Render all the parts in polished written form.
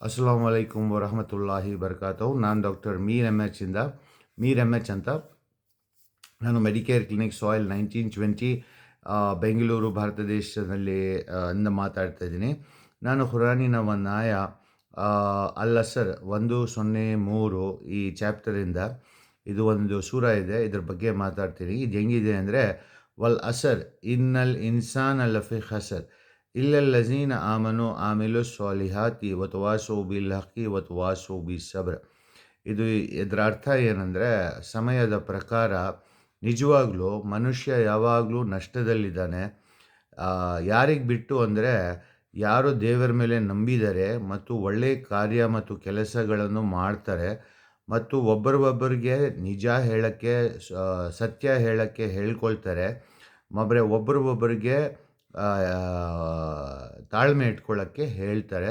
ಅಸ್ಸಲಾಮು ಅಲೈಕುಮ್ ವರಹಮತುಲ್ಲಾಹಿ ಬರ್ಕಾತಹು. ನಾನು doctor Mir M H ಅಂತ. ನಾನು Medicare clinic soil 1920 Bengaluru Bharat ದೇಶದಲ್ಲಿ ಇಂದ ಮಾತಾಡ್ತಾ ಇದ್ದೀನಿ. ನಾನು ಖುರಾನಿನ ಒಂದು ಆಯ ಅಲ್ ಅಸರ್ 103 ಈ ಚಾಪ್ಟರಿಂದ ಇದು ಒಂದು ಸೂರ ಇದೆ, ಇದ್ರ ಬಗ್ಗೆ ಮಾತಾಡ್ತೀನಿ. ಇದು ಹೆಂಗಿದೆ ಅಂದರೆ, ವಲ್ ಅಸರ್ ಇನ್ನಲ್ ಇನ್ಸಾನ್ ಲಫಿ ಖಸರ್ ಇಲ್ಲಲ್ಲಜೀನ ಆಮನು ಆಮಿಲು ಸ್ವಾಲಿಹಾತಿ ವತವಾಸೋ ಬಿಲ್ ಹಕ್ಕಿ ವತವಾಸೋ ಬಿ ಸಬ್ರ. ಇದರ ಅರ್ಥ ಏನಂದರೆ, ಸಮಯದ ಪ್ರಕಾರ ನಿಜವಾಗ್ಲೂ ಮನುಷ್ಯ ಯಾವಾಗಲೂ ನಷ್ಟದಲ್ಲಿದ್ದಾನೆ. ಯಾರಿಗೆ ಬಿಟ್ಟು ಅಂದರೆ, ಯಾರು ದೇವರ ಮೇಲೆ ನಂಬಿದ್ದಾರೆ ಮತ್ತು ಒಳ್ಳೆಯ ಕಾರ್ಯ ಮತ್ತು ಕೆಲಸಗಳನ್ನು ಮಾಡ್ತಾರೆ ಮತ್ತು ಒಬ್ಬರಿಗೊಬ್ಬರಿಗೆ ನಿಜ ಹೇಳೋಕ್ಕೆ, ಸತ್ಯ ಹೇಳೋಕ್ಕೆ ಹೇಳ್ಕೊಳ್ತಾರೆ, ಒಬ್ಬರಿಗೊಬ್ಬರಿಗೆ ತಾಳ್ಮೆ ಇಟ್ಕೊಳ್ಳೋಕ್ಕೆ ಹೇಳ್ತಾರೆ,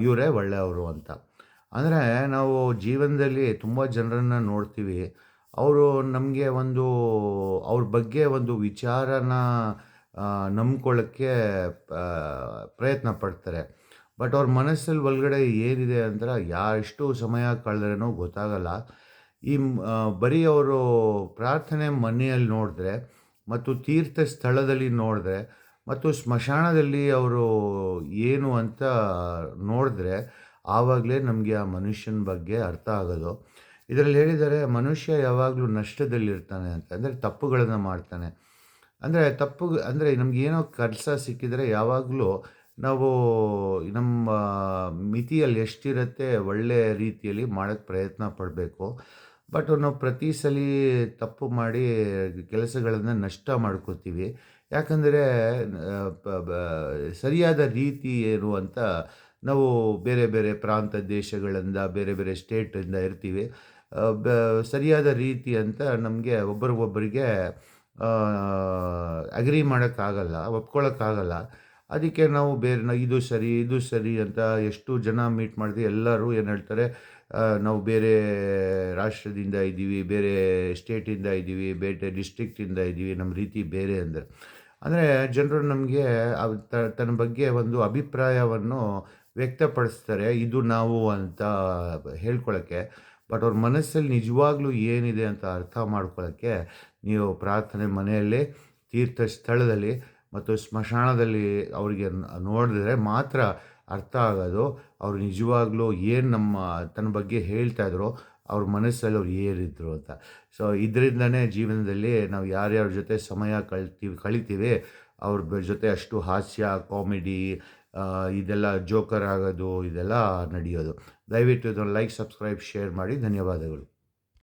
ಇವರೇ ಒಳ್ಳೆಯವರು ಅಂತ. ಅಂದರೆ ನಾವು ಜೀವನದಲ್ಲಿ ತುಂಬ ಜನರನ್ನು ನೋಡ್ತೀವಿ. ಅವರು ನಮಗೆ ಅವ್ರ ಬಗ್ಗೆ ಒಂದು ವಿಚಾರನ ನಂಬ್ಕೊಳ್ಳೋಕ್ಕೆ ಪ್ರಯತ್ನ ಪಡ್ತಾರೆ. ಬಟ್ ಅವ್ರ ಮನಸ್ಸಲ್ಲಿ ಒಳಗಡೆ ಏನಿದೆ ಅಂದ್ರೆ, ಎಷ್ಟು ಸಮಯ ಕಳೆದ್ರೇನೋ ಗೊತ್ತಾಗಲ್ಲ. ಬರೀ ಅವರು ಪ್ರಾರ್ಥನೆ ಮನೆಯಲ್ಲಿ ನೋಡಿದ್ರೆ ಮತ್ತು ತೀರ್ಥ ಸ್ಥಳದಲ್ಲಿ ನೋಡಿದ್ರೆ ಮತ್ತು ಸ್ಮಶಾನದಲ್ಲಿ ಅವರು ಏನು ಅಂತ ನೋಡಿದ್ರೆ ಆವಾಗಲೇ ನಮಗೆ ಆ ಮನುಷ್ಯನ ಬಗ್ಗೆ ಅರ್ಥ ಆಗೋದು. ಇದರಲ್ಲಿ ಹೇಳಿದ್ದಾರೆ, ಮನುಷ್ಯ ಯಾವಾಗಲೂ ನಷ್ಟದಲ್ಲಿರ್ತಾನೆ ಅಂತ. ಅಂದರೆ ತಪ್ಪುಗಳನ್ನು ಮಾಡ್ತಾನೆ. ಅಂದರೆ ನಮಗೇನೋ ಕೆಲಸ ಸಿಕ್ಕಿದರೆ ಯಾವಾಗಲೂ ನಾವು ನಮ್ಮ ಮಿತಿಯಲ್ಲಿ ಎಷ್ಟಿರುತ್ತೆ ಒಳ್ಳೆಯ ರೀತಿಯಲ್ಲಿ ಮಾಡೋಕ್ಕೆ ಪ್ರಯತ್ನ ಪಡಬೇಕು. ಬಟ್ ನಾವು ಪ್ರತಿ ಸಲ ತಪ್ಪು ಮಾಡಿ ಕೆಲಸಗಳನ್ನು ನಷ್ಟ ಮಾಡ್ಕೋತೀವಿ. ಯಾಕಂದರೆ ಸರಿಯಾದ ರೀತಿ ಏನು ಅಂತ ನಾವು ಬೇರೆ ಬೇರೆ ಪ್ರಾಂತ ದೇಶಗಳಿಂದ, ಬೇರೆ ಬೇರೆ ಸ್ಟೇಟಿಂದ ಇರ್ತೀವಿ. ಸರಿಯಾದ ರೀತಿ ಅಂತ ನಮಗೆ ಒಬ್ಬರಿಗೊಬ್ಬರಿಗೆ ಅಗ್ರಿ ಮಾಡೋಕ್ಕಾಗಲ್ಲ, ಒಪ್ಕೊಳ್ಳೋಕ್ಕಾಗಲ್ಲ. ಅದಕ್ಕೆ ನಾವು ಇದು ಸರಿ ಅಂತ ಎಷ್ಟು ಜನ ಮೀಟ್ ಮಾಡಿದ್ವಿ, ಎಲ್ಲರೂ ಏನು ಹೇಳ್ತಾರೆ, ನಾವು ಬೇರೆ ರಾಷ್ಟ್ರದಿಂದ ಇದ್ದೀವಿ, ಬೇರೆ ಸ್ಟೇಟಿಂದ ಇದ್ದೀವಿ, ಬೇರೆ ಡಿಸ್ಟ್ರಿಕ್ಟಿಂದ ಇದ್ದೀವಿ, ನಮ್ಮ ರೀತಿ ಬೇರೆ ಅಂದರೆ ಜನರು ನಮಗೆ ತನ್ನ ಬಗ್ಗೆ ಒಂದು ಅಭಿಪ್ರಾಯವನ್ನು ವ್ಯಕ್ತಪಡಿಸ್ತಾರೆ, ಇದು ನಾವು ಅಂತ ಹೇಳ್ಕೊಳ್ಳೋಕ್ಕೆ. ಬಟ್ ಅವ್ರ ಮನಸ್ಸಲ್ಲಿ ನಿಜವಾಗ್ಲೂ ಏನಿದೆ ಅಂತ ಅರ್ಥ ಮಾಡ್ಕೊಳ್ಳೋಕ್ಕೆ ನೀವು ಪ್ರಾರ್ಥನೆ ಮನೆಯಲ್ಲಿ, ತೀರ್ಥ ಸ್ಥಳದಲ್ಲಿ ಮತ್ತು ಸ್ಮಶಾನದಲ್ಲಿ ಅವರಿಗೆ ನೋಡಿದ್ರೆ ಮಾತ್ರ ಅರ್ಥ ಆಗೋದು, ಅವ್ರು ನಿಜವಾಗ್ಲೂ ಏನು ತನ್ನ ಬಗ್ಗೆ ಹೇಳ್ತಾಯಿದ್ರು, ಅವ್ರ ಮನಸ್ಸಲ್ಲಿ ಅವ್ರು ಏನಿದ್ರು ಅಂತ. ಸೊ ಇದರಿಂದನೇ ಜೀವನದಲ್ಲಿ ನಾವು ಯಾರ್ಯಾರ ಜೊತೆ ಸಮಯ ಕಳಿತೀವಿ ಅವ್ರ ಜೊತೆ ಅಷ್ಟು ಹಾಸ್ಯ, ಕಾಮಿಡಿ, ಇದೆಲ್ಲ ಜೋಕರ್ ಆಗೋದು, ಇದೆಲ್ಲ ನಡೆಯೋದು. ದಯವಿಟ್ಟು ಇದನ್ನು ಲೈಕ್, ಸಬ್ಸ್ಕ್ರೈಬ್, ಶೇರ್ ಮಾಡಿ. ಧನ್ಯವಾದಗಳು.